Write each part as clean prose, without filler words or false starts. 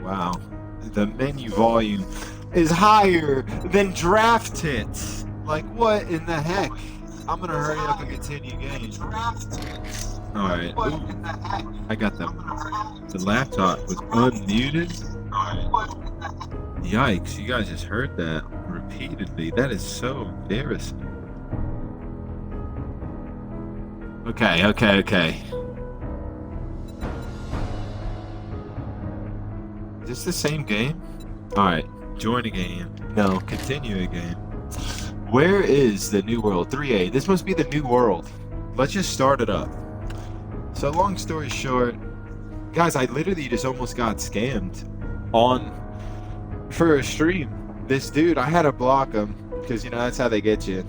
Wow. The menu volume is higher than draft hits. Like, what in the heck? I'm gonna hurry up and continue game. Alright. I got the laptop was unmuted. Yikes, you guys just heard that repeatedly. That is so embarrassing. Okay. Is this the same game? Alright, join a game. No, continue a game. Where is the new world? 3A. This must be the new world. Let's just start it up. So long story short, guys, I literally just almost got scammed for a stream. This dude, I had to block him because, you know, that's how they get you.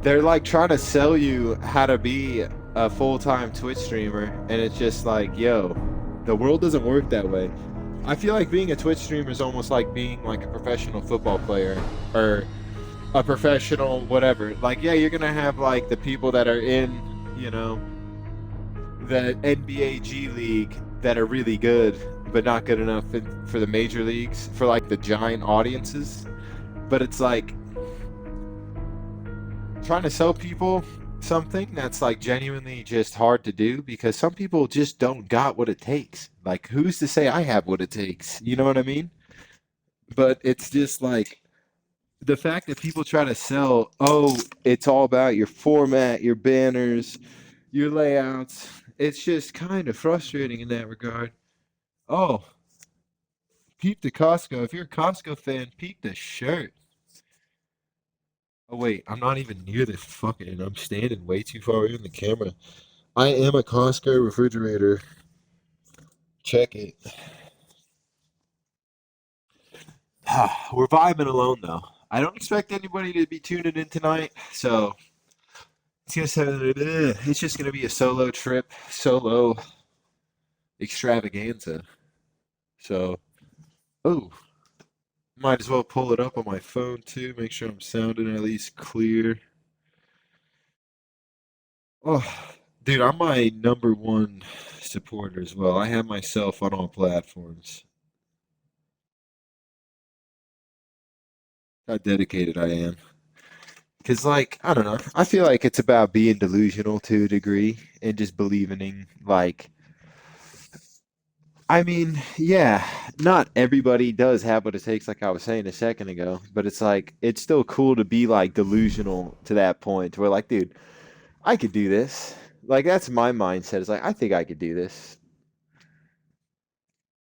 They're like trying to sell you how to be a full-time Twitch streamer, and it's just like, yo, the world doesn't work that way. I feel like being a Twitch streamer is almost like being like a professional football player or a professional whatever. Like, yeah, you're gonna have like the people that are in, you know, the NBA G League that are really good but not good enough for the major leagues, for like the giant audiences. But it's like trying to sell people something that's like genuinely just hard to do, because some people just don't got what it takes. Like, who's to say I have what it takes? You know what I mean? But it's just like the fact that people try to sell, oh, it's all about your format, your banners, your layouts. It's just kind of frustrating in that regard. Oh, peep the Costco. If you're a Costco fan, peep the shirt. Oh wait, I'm not even near the fucking. I'm standing way too far away from the camera. I am a Costco refrigerator. Check it. We're vibing alone though. I don't expect anybody to be tuning in tonight, so it's just gonna be a solo trip, solo extravaganza. So, oh, might as well pull it up on my phone too, make sure I'm sounding at least clear. Oh, dude, I'm my #1 supporter as well. I have myself on all platforms. How dedicated I am. Because, like, I don't know. I feel like it's about being delusional to a degree and just believing, like, I mean, yeah, not everybody does have what it takes, like I was saying a second ago, but it's like, it's still cool to be, like, delusional to that point where, like, dude, I could do this. Like, that's my mindset. It's like, I think I could do this.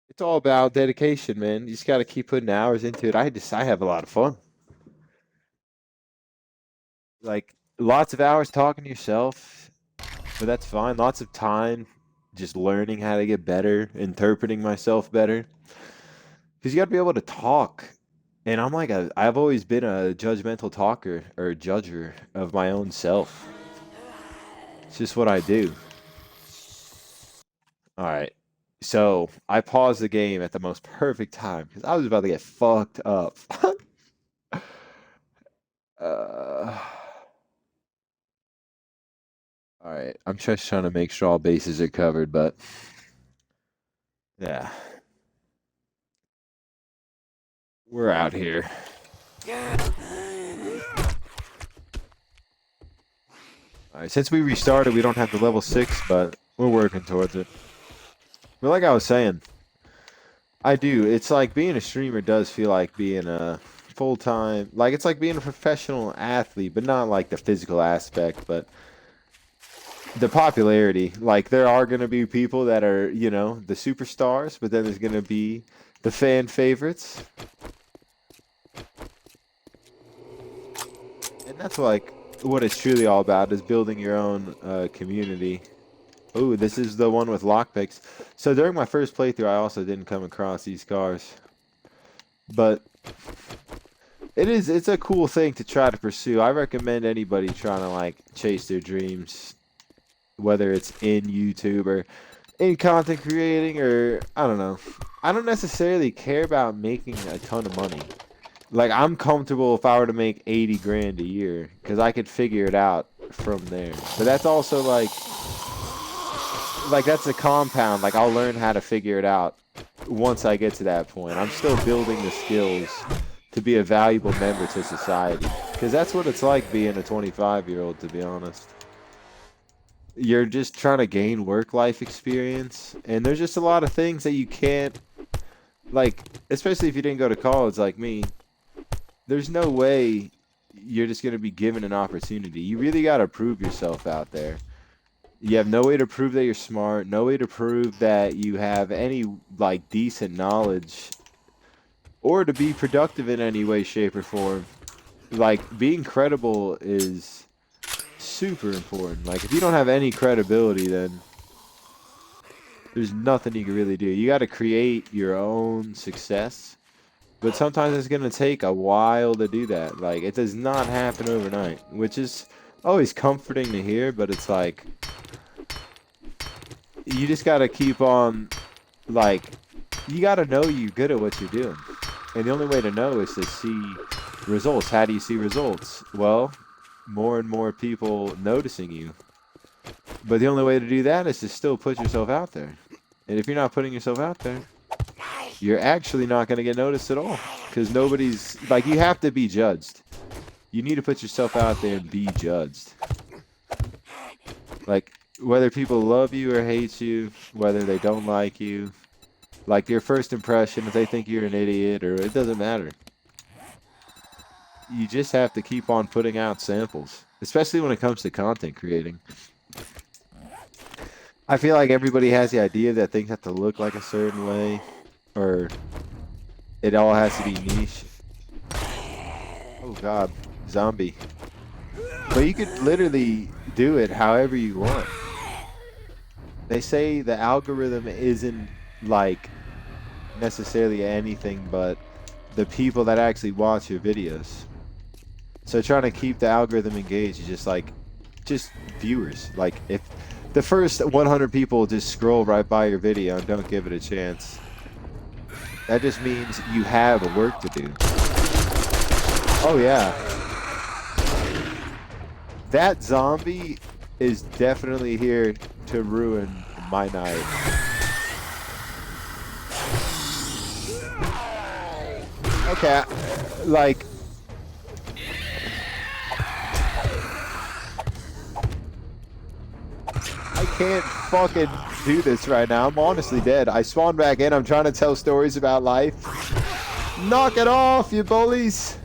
It's all about dedication, man. You just got to keep putting hours into it. I have a lot of fun. Like, lots of hours talking to yourself, but that's fine. Lots of time just learning how to get better, interpreting myself better. Because you got to be able to talk. And I've always been a judgmental talker or judger of my own self. It's just what I do. All right. So I paused the game at the most perfect time because I was about to get fucked up. All right. I'm just trying to make sure all bases are covered, but yeah. We're out here. All right. Since we restarted, we don't have the level 6, but we're working towards it. But like I was saying, I do. It's like being a streamer does feel like being a full-time, like it's like being a professional athlete, but not like the physical aspect, but the popularity. Like, there are going to be people that are, you know, the superstars, but then there's going to be the fan favorites. And that's like what it's truly all about, is building your own community. Oh, this is the one with lockpicks. So during my first playthrough, I also didn't come across these cars. But it's a cool thing to try to pursue. I recommend anybody trying to, like, chase their dreams, whether it's in YouTube or in content creating, or I don't know. I don't necessarily care about making a ton of money. Like, I'm comfortable if I were to make 80 grand a year, because I could figure it out from there. But that's also like that's a compound. Like, I'll learn how to figure it out once I get to that point. I'm still building the skills to be a valuable member to society. Because that's what it's like being a 25-year-old, to be honest. You're just trying to gain work life experience, and there's just a lot of things that you can't, like, especially if you didn't go to college like me, there's no way you're just going to be given an opportunity. You really got to prove yourself out there. You have no way to prove that you're smart, no way to prove that you have any like decent knowledge or to be productive in any way, shape, or form. Like being credible is super important. Like if you don't have any credibility, then there's nothing you can really do. You got to create your own success, but sometimes it's going to take a while to do that. Like it does not happen overnight, which is always comforting to hear, but it's like you just got to keep on, like, you got to know you're good at what you're doing. And the only way to know is to see results. How do you see results? Well, more and more people noticing you. But the only way to do that is to still put yourself out there. And if you're not putting yourself out there, you're actually not going to get noticed at all. Because nobody's, like, you have to be judged. You need to put yourself out there and be judged. Like, whether people love you or hate you, whether they don't like you, like your first impression, if they think you're an idiot, or it doesn't matter. You just have to keep on putting out samples, especially when it comes to content creating. I feel like everybody has the idea that things have to look like a certain way, or it all has to be niche. Oh God, zombie. But you could literally do it however you want. They say the algorithm isn't like necessarily anything but the people that actually watch your videos. So trying to keep the algorithm engaged is just viewers. Like if the first 100 people just scroll right by your video and don't give it a chance, that just means you have work to do. Oh yeah. That zombie is definitely here to ruin my night. Okay, like I can't fucking do this right now. I'm honestly dead. I spawned back in. I'm trying to tell stories about life. Knock it off, you bullies.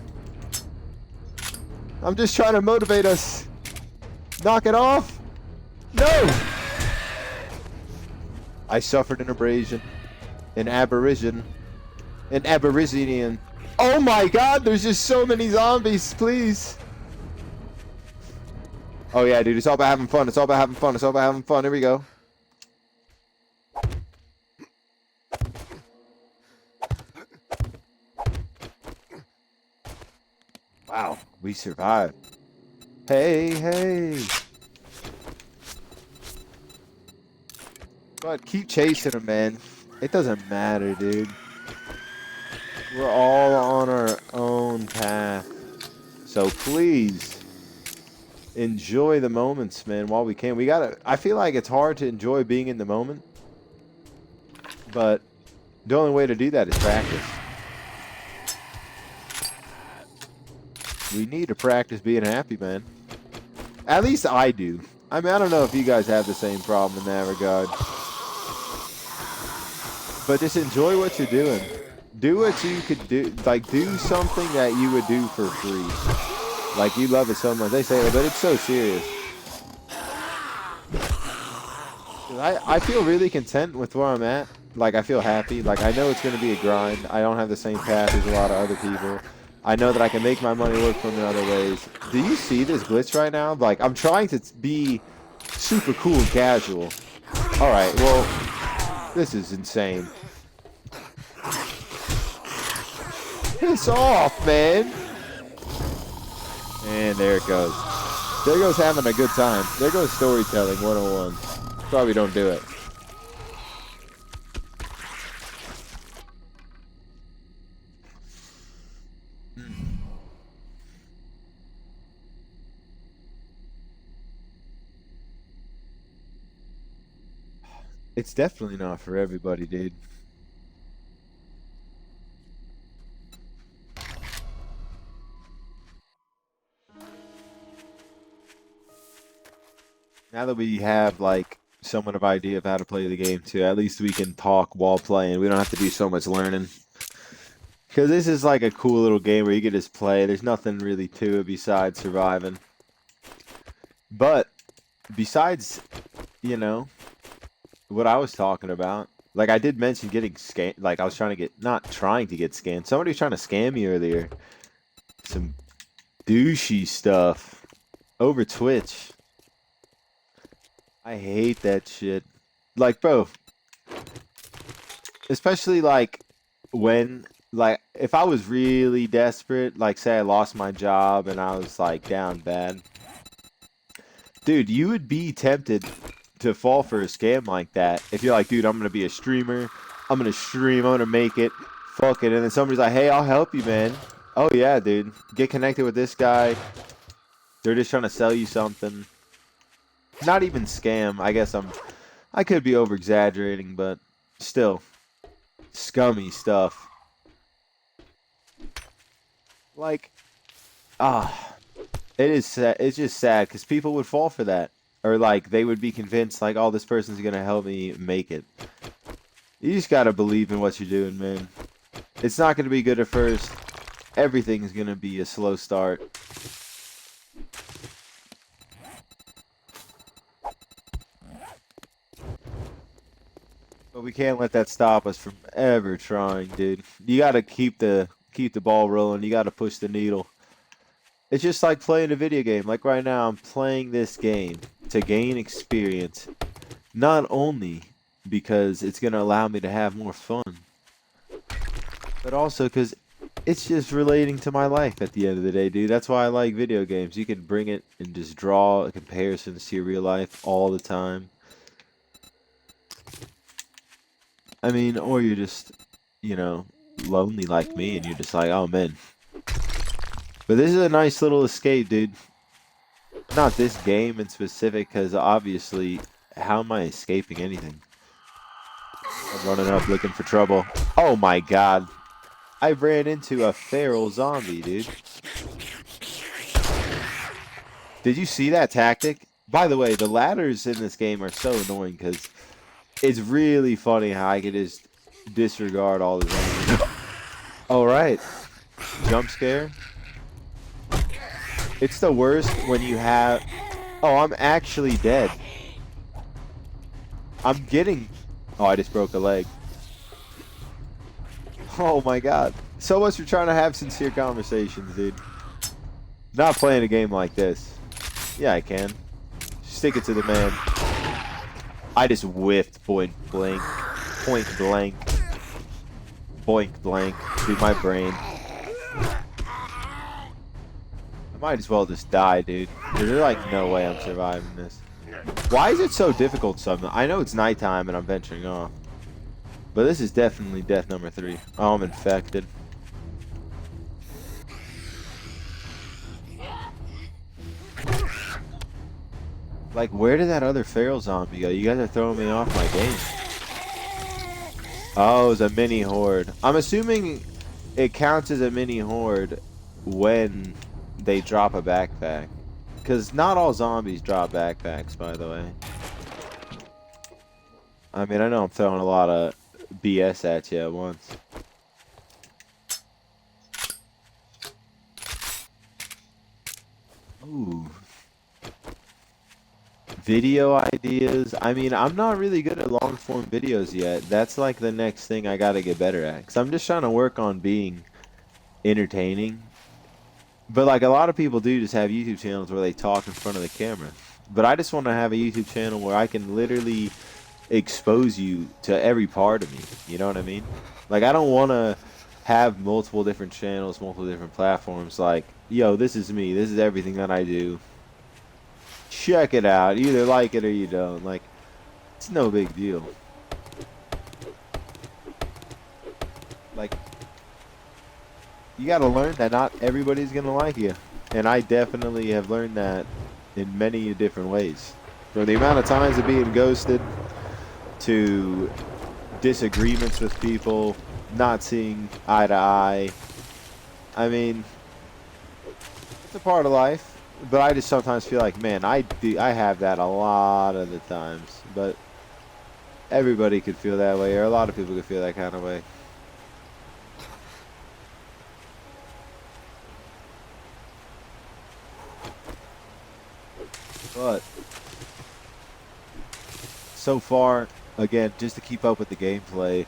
I'm just trying to motivate us. Knock it off. No! I suffered an abrasion. An aberration. An aboriginian. Oh my God, there's just so many zombies, please. Oh yeah, dude, it's all about having fun. It's all about having fun. It's all about having fun. Here we go. Wow, we survived. Hey, hey. But keep chasing them, man. It doesn't matter, dude. We're all on our own path. So please enjoy the moments, man, while we can. I feel like it's hard to enjoy being in the moment, but the only way to do that is practice. We need to practice being happy, man. At least I do. I mean, I don't know if you guys have the same problem in that regard. But just enjoy what you're doing. Do what you could do. Like, do something that you would do for free. Like, you love it so much. They say, but it's so serious. I feel really content with where I'm at. Like, I feel happy. Like, I know it's going to be a grind. I don't have the same path as a lot of other people. I know that I can make my money work from in other ways. Do you see this glitch right now? Like, I'm trying to be super cool and casual. Alright, well, this is insane. Piss off, man! And there it goes. There goes having a good time. There goes storytelling 101. Probably don't do it. It's definitely not for everybody, dude. Now that we have like somewhat of idea of how to play the game too, at least we can talk while playing. We don't have to do so much learning. Because this is like a cool little game where you can just play. There's nothing really to it besides surviving. But besides, you know, what I was talking about, like I did mention getting scammed. Like I was trying to get, not trying to get scammed. Somebody was trying to scam me earlier. Some douchey stuff over Twitch. I hate that shit. Like, bro, especially like when, like, if I was really desperate, like, say I lost my job and I was like down bad, dude, you would be tempted to fall for a scam like that. If you're like, dude, I'm gonna be a streamer, I'm gonna stream, I'm gonna make it, fuck it, and then somebody's like, hey, I'll help you, man. Oh yeah, dude, get connected with this guy. They're just trying to sell you something. Not even scam. I could be over exaggerating, but still, scummy stuff. Like, it is sad. It's just sad because people would fall for that, or like they would be convinced like, oh, this person's gonna help me make it. You just gotta believe in what you're doing, man. It's not gonna be good at first. Everything's gonna be a slow start. But we can't let that stop us from ever trying, dude. You gotta keep the ball rolling. You gotta push the needle. It's just like playing a video game. Like right now, I'm playing this game to gain experience. Not only because it's gonna allow me to have more fun, but also because it's just relating to my life at the end of the day, dude. That's why I like video games. You can bring it and just draw comparisons to your real life all the time. I mean, or you're just, you know, lonely like me and you're just like, oh man. But this is a nice little escape, dude. Not this game in specific, because obviously, how am I escaping anything? I'm running up looking for trouble. Oh my god. I ran into a feral zombie, dude. Did you see that tactic? By the way, the ladders in this game are so annoying because it's really funny how I can just disregard all the zombies. Alright. Jump scare. It's the worst when you have... Oh, I'm actually dead. I'm getting... Oh, I just broke a leg. Oh my god. So much for trying to have sincere conversations, dude. Not playing a game like this. Yeah, I can. Stick it to the man. I just whiffed point blank. Point blank. Boink blank. Dude, my brain. I might as well just die, dude. There's like no way I'm surviving this. Why is it so difficult sometimes? I know it's nighttime and I'm venturing off. But this is definitely death number 3. Oh, I'm infected. Like, where did that other feral zombie go? You guys are throwing me off my game. Oh, it's a mini horde. I'm assuming it counts as a mini horde when they drop a backpack. Because not all zombies drop backpacks, by the way. I mean, I know I'm throwing a lot of BS at you at once. Ooh. Video ideas. I mean, I'm not really good at long form videos yet. That's like the next thing I gotta get better at. Because I'm just trying to work on being entertaining. But like a lot of people do just have YouTube channels where they talk in front of the camera. But I just want to have a YouTube channel where I can literally expose you to every part of me. You know what I mean? Like I don't want to have multiple different channels, multiple different platforms. Like, yo, this is me. This is everything that I do. Check it out. You either like it or you don't. Like, it's no big deal. Like, you gotta learn that not everybody's gonna like you. And I definitely have learned that in many different ways. From the amount of times of being ghosted, to disagreements with people, not seeing eye to eye. I mean, it's a part of life. But I just sometimes feel like, man, I have that a lot of the times. But everybody could feel that way, or a lot of people could feel that kind of way. But so far, again, just to keep up with the gameplay,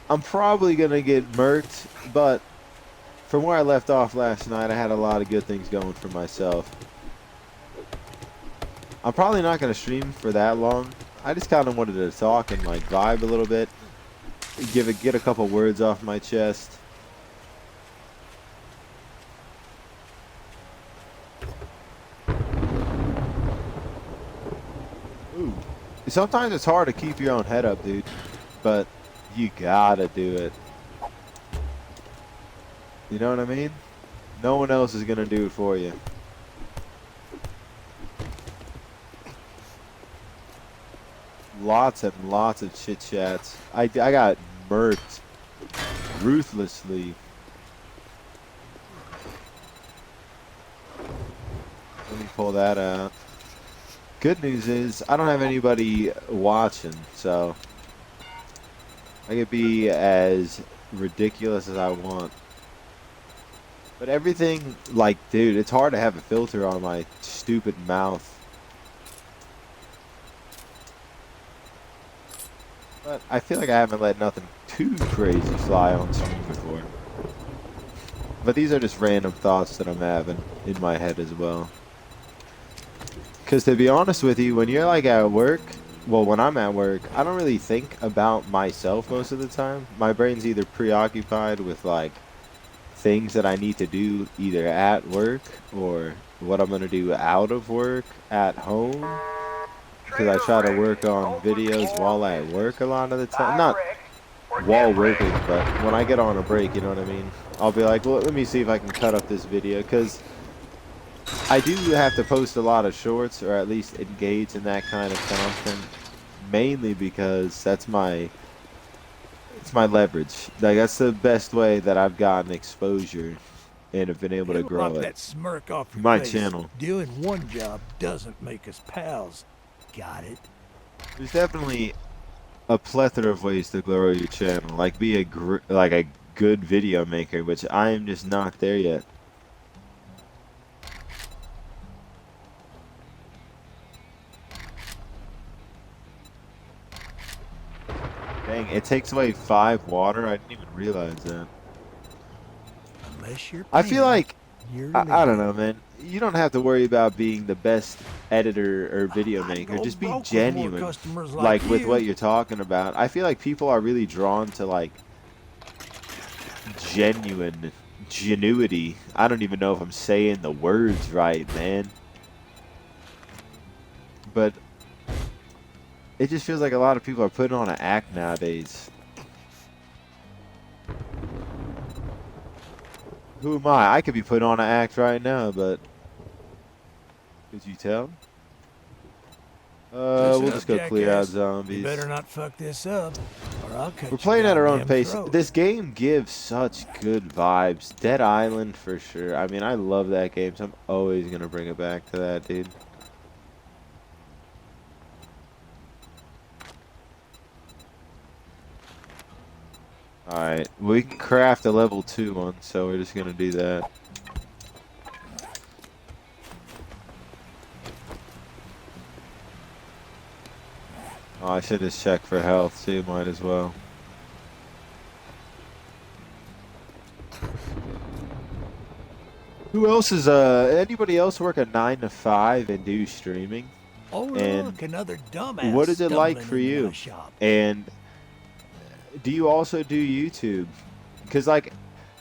I'm probably going to get murked, but from where I left off last night, I had a lot of good things going for myself. I'm probably not going to stream for that long. I just kind of wanted to talk and like vibe a little bit, get a couple words off my chest. Ooh. Sometimes it's hard to keep your own head up, dude, but you gotta do it. You know what I mean? No one else is gonna do it for you. Lots and lots of chit chats. I got murked ruthlessly. Let me pull that out. Good news is I don't have anybody watching, so I could be as ridiculous as I want. But everything, like, dude, it's hard to have a filter on my stupid mouth. But I feel like I haven't let nothing too crazy fly on stream before. But these are just random thoughts that I'm having in my head as well. Because to be honest with you, when you're like at work, well, when I'm at work, I don't really think about myself most of the time. My brain's either preoccupied with like things that I need to do either at work or what I'm going to do out of work at home. Because I try to work on videos while at work a lot of the time. Not while working, but when I get on a break, you know what I mean? I'll be like, well, let me see if I can cut up this video. Because I do have to post a lot of shorts, or at least engage in that kind of content. Mainly because that's it's my leverage. Like, that's the best way that I've gotten exposure and have been able to grow that smirk off your my face. channel. Doing one job doesn't make us pals. Got it? There's definitely a plethora of ways to grow your channel. Like, be a good video maker, which I am just not there yet. Dang, it takes away 5 water? I didn't even realize that. Unless you're I feel like, I don't know. know, man. You don't have to worry about being the best editor or video maker. Just be genuine, like with what you're talking about. I feel like people are really drawn to like genuity. I don't even know if I'm saying the words right, man. But it just feels like a lot of people are putting on an act nowadays. Who am I? I could be putting on an act right now, but could you tell? We'll just go clear out zombies. You better not fuck this up, or I'll cut. We're playing at our own pace. Throat. This game gives such good vibes. Dead Island for sure. I mean, I love that game, so I'm always gonna bring it back to that, dude. Alright, we can craft a level 2 one, so we're just gonna do that. Oh, I should just check for health too, might as well. Who else is, anybody else work a 9 to 5 and do streaming? Oh, and look, another dumbass. What is it like for you? And do you also do YouTube? Because like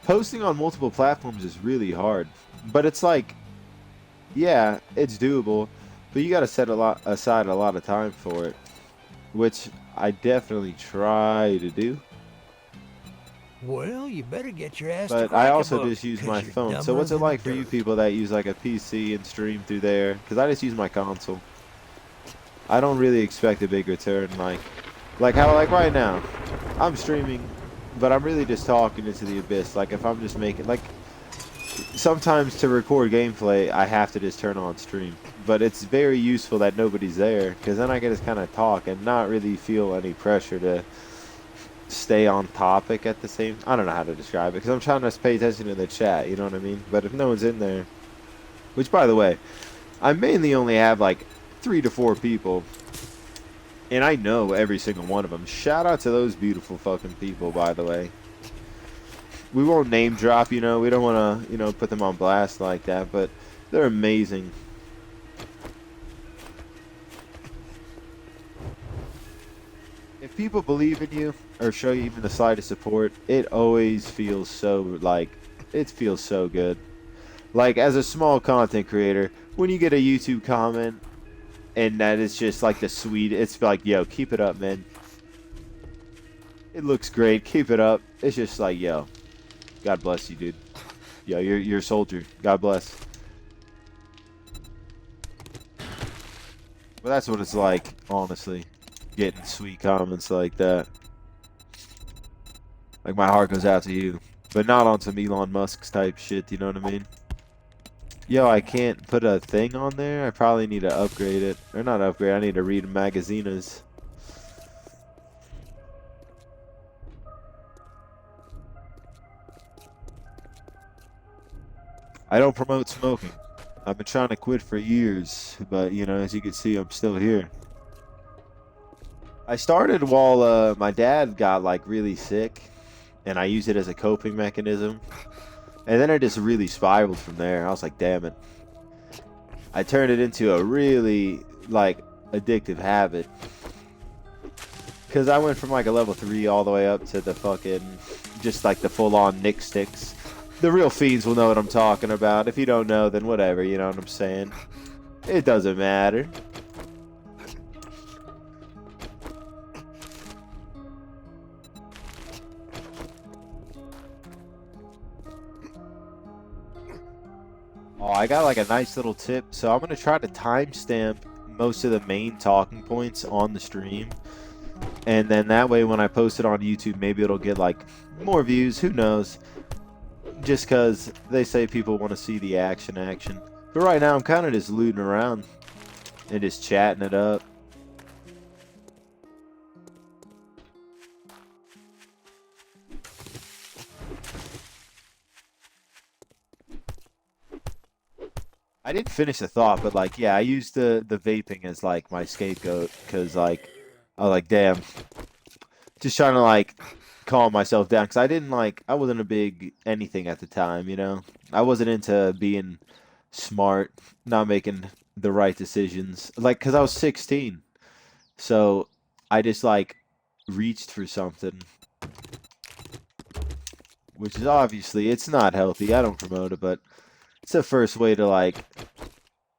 posting on multiple platforms is really hard, but it's like, yeah, it's doable, but you got to set aside a lot of time for it, which I definitely try to do. Well, you better get your ass. But I also just use my phone. So what's it like for you people that use like a PC and stream through there? Because I just use my console. I don't really expect a big return, like how right now, I'm streaming, but I'm really just talking into the abyss. Like if I'm just making, like, sometimes to record gameplay, I have to just turn on stream. But it's very useful that nobody's there, because then I can just kind of talk and not really feel any pressure to stay on topic at the same. I don't know how to describe it, because I'm trying to pay attention to the chat, you know what I mean? But if no one's in there, which by the way, I mainly only have like 3 to 4 people, and I know every single one of them. Shout out to those beautiful fucking people, by the way. We won't name drop, you know, we don't want to, you know, put them on blast like that, but they're amazing. If people believe in you or show you even the slightest support, it always feels so, like, it feels so good. Like, as a small content creator, when you get a YouTube comment and that is just like the sweet, it's like, yo, keep it up, man. It looks great, keep it up. It's just like, yo, God bless you, dude. Yo, you're a soldier. God bless. Well, that's what it's like, honestly. Getting sweet comments like that. Like, my heart goes out to you. But not on some Elon Musk's type shit, you know what I mean? Yo, I can't put a thing on there? I probably need to upgrade it. Or not upgrade, I need to read magazinas. I don't promote smoking. I've been trying to quit for years, but you know, as you can see, I'm still here. I started while my dad got like really sick, and I used it as a coping mechanism. And then it just really spiraled from there. I was like, damn it. I turned it into a really like addictive habit. Because I went from like a level 3 all the way up to the fucking, just like the full on Nick sticks. The real fiends will know what I'm talking about. If you don't know, then whatever, you know what I'm saying? It doesn't matter. Oh, I got like a nice little tip. So I'm going to try to timestamp most of the main talking points on the stream. And then that way when I post it on YouTube, maybe it'll get like more views. Who knows? Just because they say people want to see the action. But right now I'm kind of just looting around and just chatting it up. I didn't finish the thought, but like, yeah, I used the vaping as like my scapegoat because like, I was like, damn, just trying to like calm myself down because I wasn't a big anything at the time, you know. I wasn't into being smart, not making the right decisions, like because I was 16, so I just like reached for something, which is obviously it's not healthy. I don't promote it, but it's the first way to like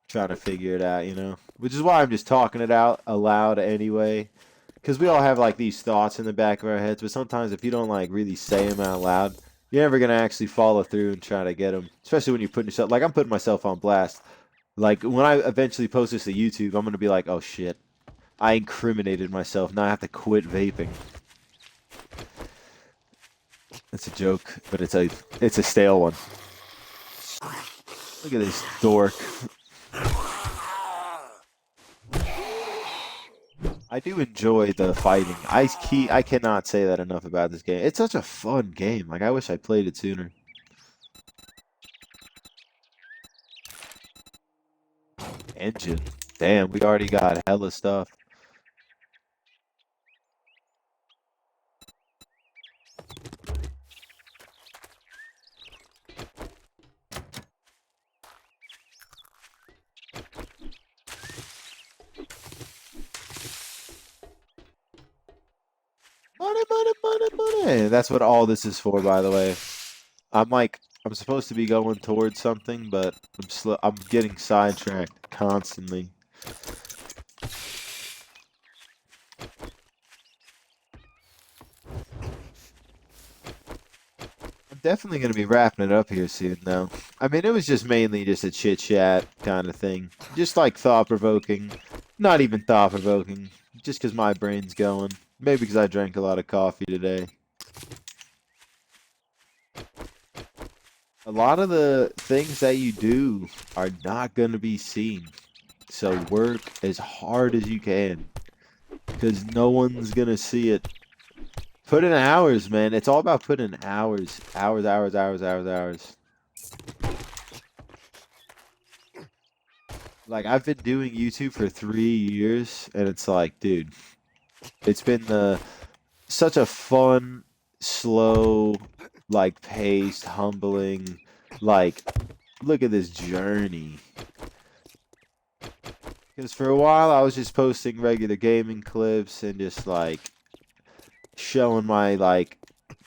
trying to figure it out, you know? Which is why I'm just talking it out aloud anyway. Because we all have like these thoughts in the back of our heads, but sometimes if you don't like really say them out loud, you're never gonna actually follow through and try to get them. Especially when you're putting yourself, like I'm putting myself on blast. Like when I eventually post this to YouTube, I'm gonna be like, oh shit, I incriminated myself. Now I have to quit vaping. It's a joke, but it's a stale one. Look at this dork. I do enjoy the fighting. I cannot say that enough about this game. It's such a fun game. Like I wish I played it sooner. Engine. Damn, we already got hella stuff. Money. That's what all this is for, by the way. I'm supposed to be going towards something, but I'm getting sidetracked constantly. I'm definitely going to be wrapping it up here soon, though. I mean, it was just mainly just a chit chat kind of thing. Just like thought provoking. Not even thought provoking. Just because my brain's going. Maybe because I drank a lot of coffee today. A lot of the things that you do are not going to be seen. So work as hard as you can because no one's going to see it. Put in hours, man. It's all about putting in hours. Hours, hours, hours, hours, hours. Like, I've been doing YouTube for 3 years, and it's like, dude, it's been such a fun, slow, like, paced, humbling, like, look at this journey. Because for a while, I was just posting regular gaming clips and just, like, showing my, like,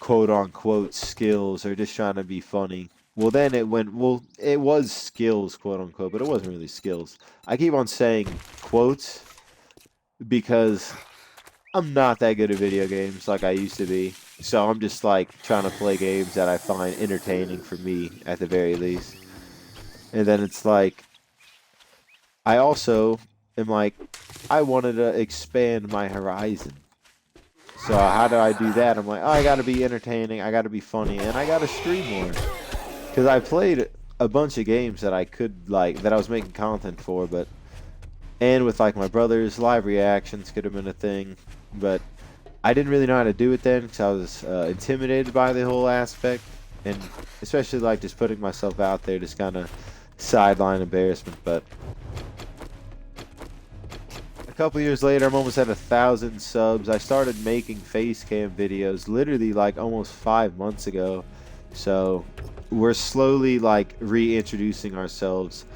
quote unquote skills or just trying to be funny. Well, then it went, well, it was skills, quote unquote, but it wasn't really skills. I keep on saying quotes because I'm not that good at video games like I used to be. So I'm just like trying to play games that I find entertaining for me at the very least. And then it's like, I also am like, I wanted to expand my horizon. So how do I do that? I'm like, oh, I got to be entertaining, I got to be funny, and I got to stream more. Because I played a bunch of games that I could like that I was making content for, but and with like my brothers, live reactions could have been a thing, but I didn't really know how to do it then because I was intimidated by the whole aspect, and especially like just putting myself out there, just kind of sideline embarrassment. But a couple years later, I'm almost at 1,000 subs. I started making face cam videos literally like almost 5 months ago, so we're slowly like reintroducing ourselves,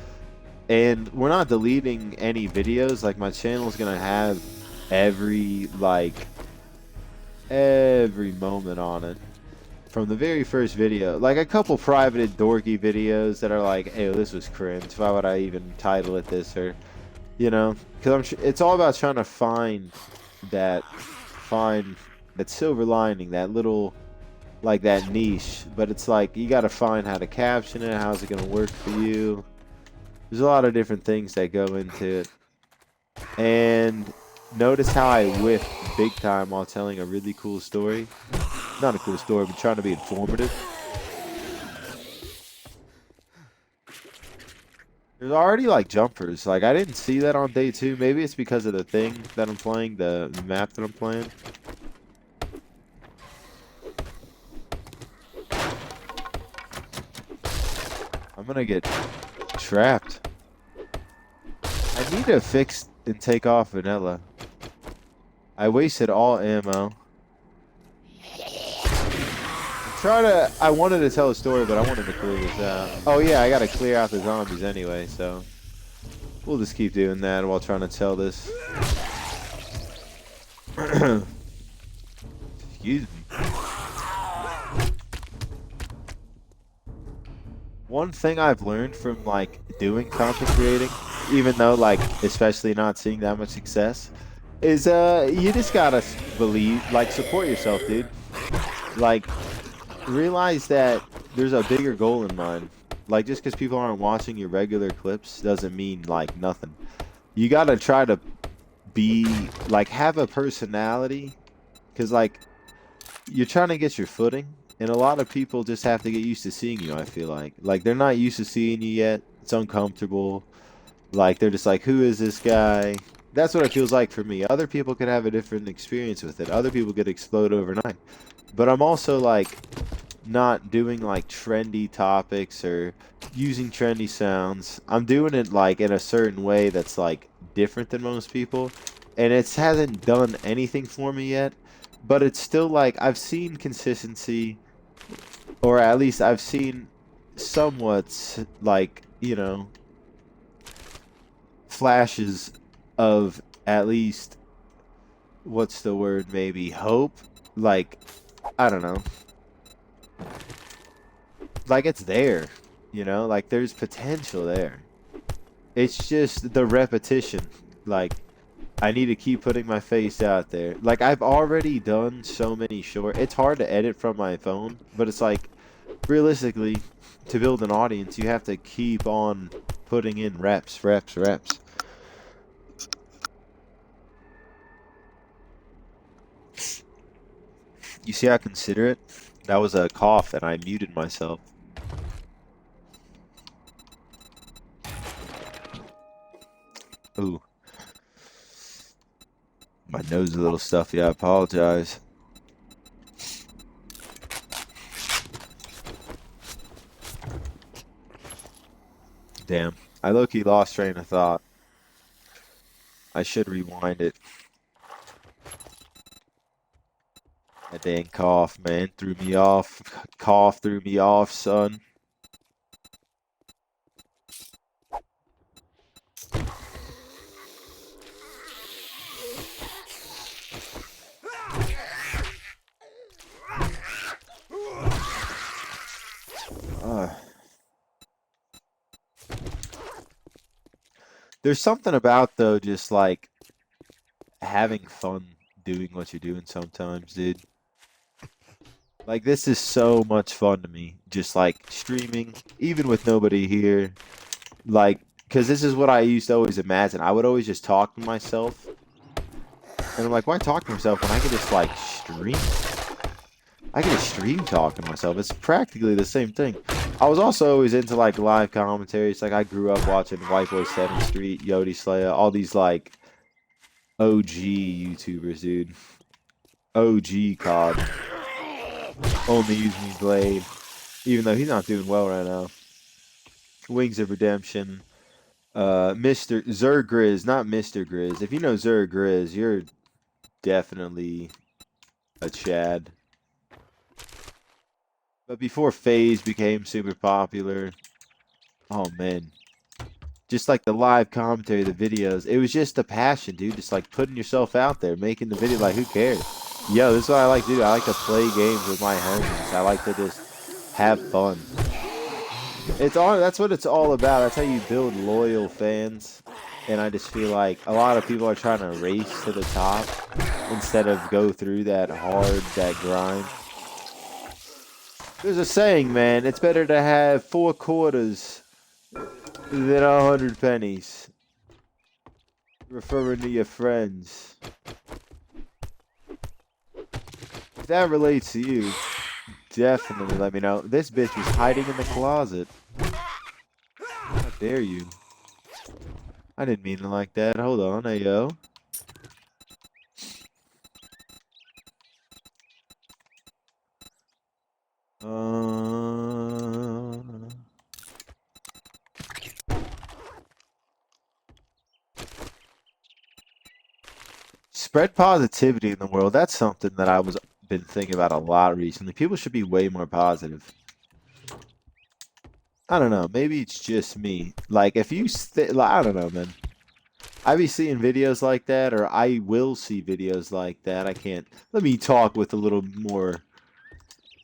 and we're not deleting any videos. Like my channel is gonna have every every moment on it from the very first video. Like a couple privated dorky videos that are like, hey, this was cringe, why would I even title it this, or you know, because it's all about trying to find that silver lining, that little like that niche. But it's like you got to find how to caption it, how's it going to work for you. There's a lot of different things that go into it. And notice how I whiff big time while telling a really cool story. Not a cool story, but trying to be informative. There's already like jumpers. Like I didn't see that on day 2. Maybe it's because of the thing that I'm playing, the map that I'm playing. I'm gonna get trapped. I need to fix and take off vanilla. I wasted all ammo. I wanted to tell a story, but I wanted to clear this out. Oh yeah, I gotta clear out the zombies anyway, so we'll just keep doing that while trying to tell this. Excuse me. One thing I've learned from like doing content creating, even though like especially not seeing that much success, is you just gotta believe, like support yourself, dude. Like realize that there's a bigger goal in mind. Like just because people aren't watching your regular clips doesn't mean like nothing. You gotta try to be like have a personality, because like you're trying to get your footing, and a lot of people just have to get used to seeing you. I feel like they're not used to seeing you yet. It's uncomfortable. Like they're just like, who is this guy? That's what it feels like for me. Other people could have a different experience with it. Other people could explode overnight. But I'm also like not doing like trendy topics or using trendy sounds. I'm doing it like in a certain way that's like different than most people, and it hasn't done anything for me yet, but it's still like I've seen consistency, or at least I've seen somewhat like, you know, flashes of at least what's the word, maybe hope. Like I don't know, like it's there, you know, like there's potential there. It's just the repetition. Like I need to keep putting my face out there. Like I've already done so many short. It's hard to edit from my phone, but it's like realistically to build an audience, you have to keep on putting in reps, reps, reps. You see how considerate? That was a cough and I muted myself. Ooh, my nose is a little stuffy. I apologize. Damn, I low-key lost train of thought. I should rewind it. That dang cough, man, threw me off. Cough threw me off, son. There's something about though, just like having fun doing what you're doing sometimes, dude. Like this is so much fun to me. Just like streaming, even with nobody here. Like, because this is what I used to always imagine. I would always just talk to myself. And I'm like, why talk to myself when I could just like stream? I can just stream talk to myself. It's practically the same thing. I was also always into like live commentaries. Like I grew up watching White Boy 7th Street, Yodi Slayer, all these like OG YouTubers, dude. OG COD. Only use me Blade. Even though he's not doing well right now. Wings of Redemption. Mr. Zergriz, not Mr. Grizz. If you know Zergriz, you're definitely a Chad. But before FaZe became super popular, oh man. Just like the live commentary, the videos, it was just a passion, dude. Just like putting yourself out there, making the video, like who cares? Yo, this is what I like to do. I like to play games with my homies. I like to just have fun. That's what it's all about. That's how you build loyal fans. And I just feel like a lot of people are trying to race to the top instead of go through that grind. There's a saying, man, it's better to have 4 quarters than 100 pennies. Referring to your friends. If that relates to you, definitely let me know. This bitch was hiding in the closet. How dare you? I didn't mean it like that. Hold on, hey yo. Spread positivity in the world. That's something that I was been thinking about a lot recently. People should be way more positive. I don't know. Maybe it's just me. Like if you, like, I don't know, man. I be seeing videos like that, or I will see videos like that. I can't. Let me talk with a little more.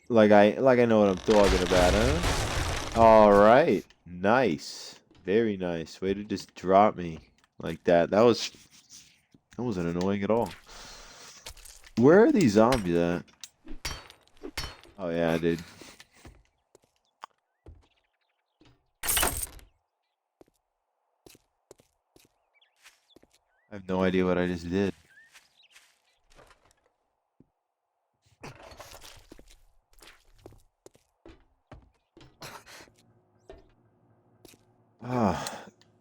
Like I know what I'm talking about, huh? All right, nice, very nice. Way to just drop me like that. That wasn't annoying at all. Where are these zombies at? Oh yeah, I did. I have no idea what I just did. Ah,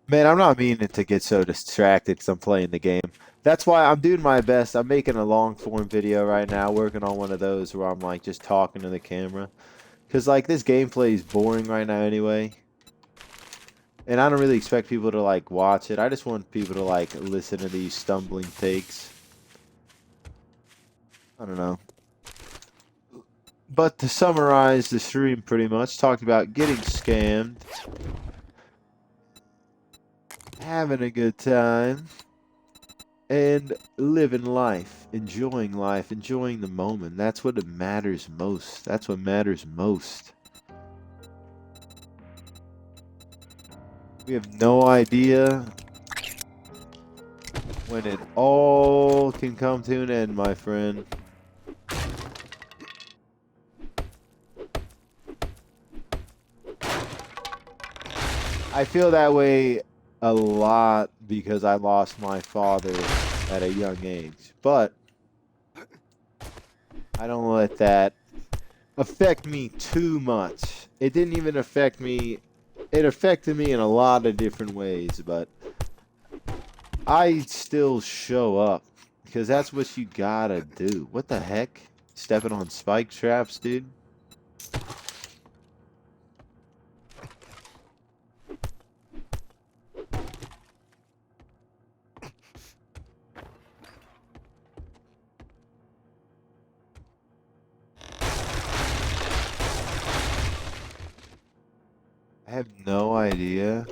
man, I'm not meaning to get so distracted because I'm playing the game. That's why I'm doing my best. I'm making a long form video right now, working on one of those where I'm like just talking to the camera. Because like this gameplay is boring right now anyway. And I don't really expect people to like watch it. I just want people to like listen to these stumbling takes. I don't know. But to summarize the stream pretty much, talked about getting scammed, having a good time, and living life, enjoying the moment. That's what matters most. That's what matters most. We have no idea when it all can come to an end, my friend. I feel that way a lot because I lost my father at a young age. But I don't let that affect me too much. It didn't even affect me. It affected me in a lot of different ways, but I still show up because that's what you gotta do. What the heck? Stepping on spike traps, dude? I have no idea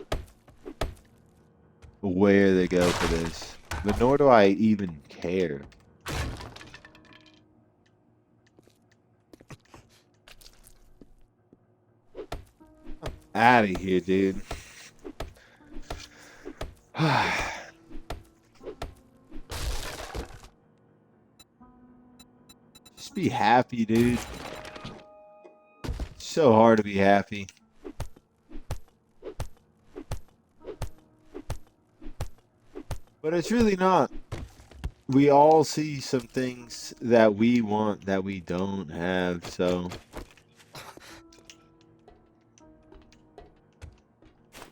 where they go for this, but nor do I even care. Out of here, dude. Just be happy, dude. It's so hard to be happy. But it's really not. We all see some things that we want that we don't have, so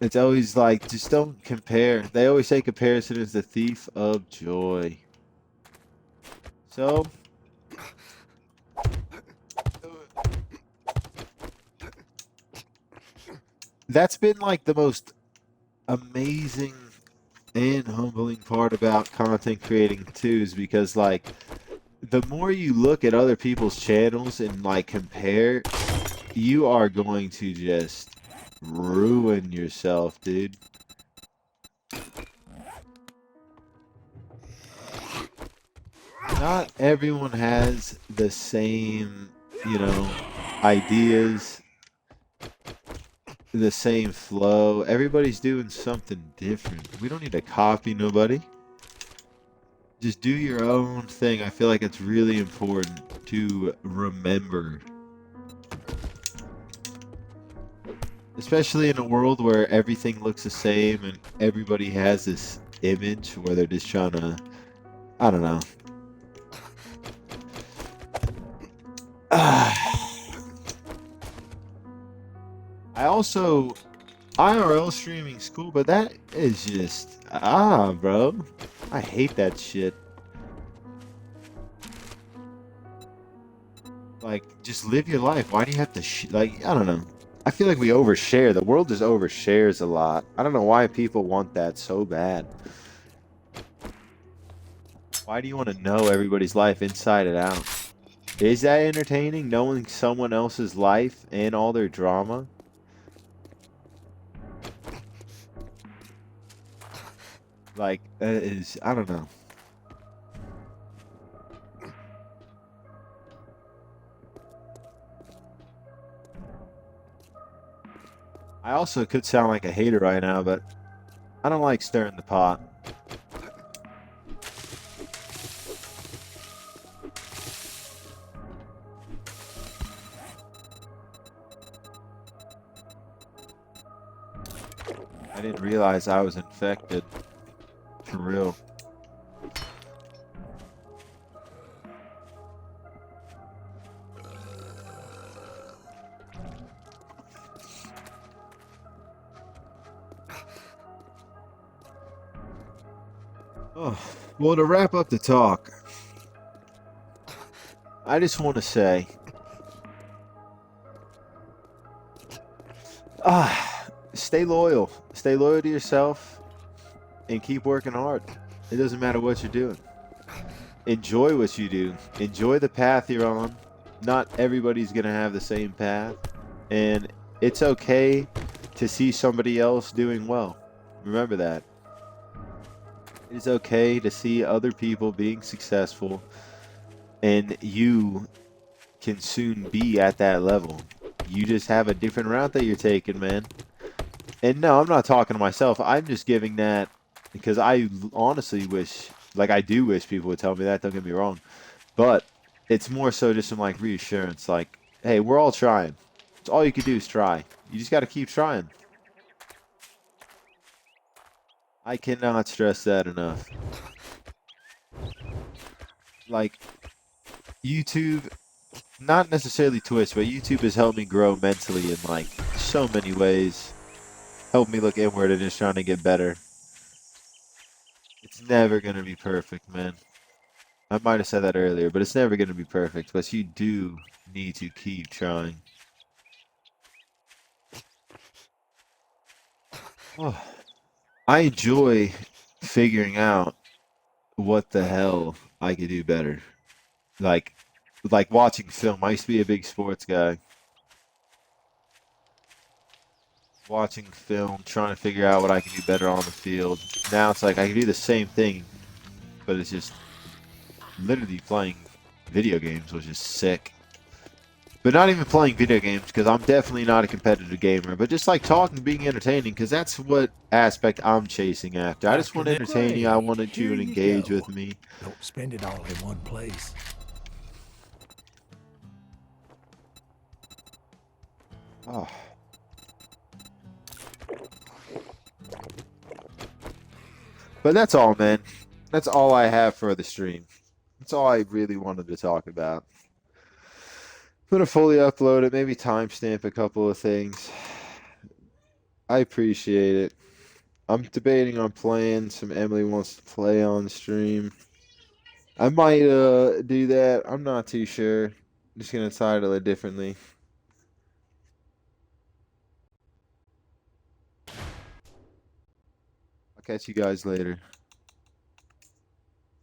it's always like, just don't compare. They always say comparison is the thief of joy. So, that's been like the most amazing and humbling part about content creating too, is because like the more you look at other people's channels and like compare, you are going to just ruin yourself, dude. Not everyone has the same, you know, ideas, the same flow. Everybody's doing something different. We don't need to copy nobody. Just do your own thing. I feel like it's really important to remember. Especially in a world where everything looks the same and everybody has this image where they're just trying to, I don't know. I also, IRL streaming's cool, but that is just, bro. I hate that shit. Like, just live your life. Why do you have to, like, I don't know. I feel like we overshare. The world just overshares a lot. I don't know why people want that so bad. Why do you want to know everybody's life inside and out? Is that entertaining, knowing someone else's life and all their drama? Like, that is, I don't know. I also could sound like a hater right now, but I don't like stirring the pot. I didn't realize I was infected. For real. Oh, well, to wrap up the talk, I just want to say, stay loyal. Stay loyal to yourself and keep working hard. It doesn't matter what you're doing. Enjoy what you do. Enjoy the path you're on. Not everybody's going to have the same path. And it's okay to see somebody else doing well. Remember that. It is okay to see other people being successful, and you can soon be at that level. You just have a different route that you're taking, man. And no, I'm not talking to myself. I'm just giving that because I honestly wish, like I do wish people would tell me that, don't get me wrong. But it's more so just some like reassurance, like, hey, we're all trying. It's all you can do is try. You just got to keep trying. I cannot stress that enough. Like, YouTube, not necessarily Twitch, but YouTube has helped me grow mentally in like so many ways. Helped me look inward and just trying to get better. It's never gonna be perfect, man. I might have said that earlier, but it's never gonna be perfect. But you do need to keep trying. Oh, I enjoy figuring out what the hell I could do better. Like, like watching film. I used to be a big sports guy. Watching film, trying to figure out what I can do better on the field. Now it's like I can do the same thing, but it's just literally playing video games, which is sick. But not even playing video games because I'm definitely not a competitive gamer. But just like talking, being entertaining because that's what aspect I'm chasing after. I just want to entertain you. I Great. wanted you Here to you engage go. with me. Don't spend it all in one place. Oh. But that's all, man. That's all I have for the stream. That's all I really wanted to talk about. I'm gonna fully upload it, maybe timestamp a couple of things. I appreciate it. I'm debating on playing some Emily Wants to Play on stream. I might do that. I'm not too sure. I'm just gonna title it differently. I'll catch you guys later.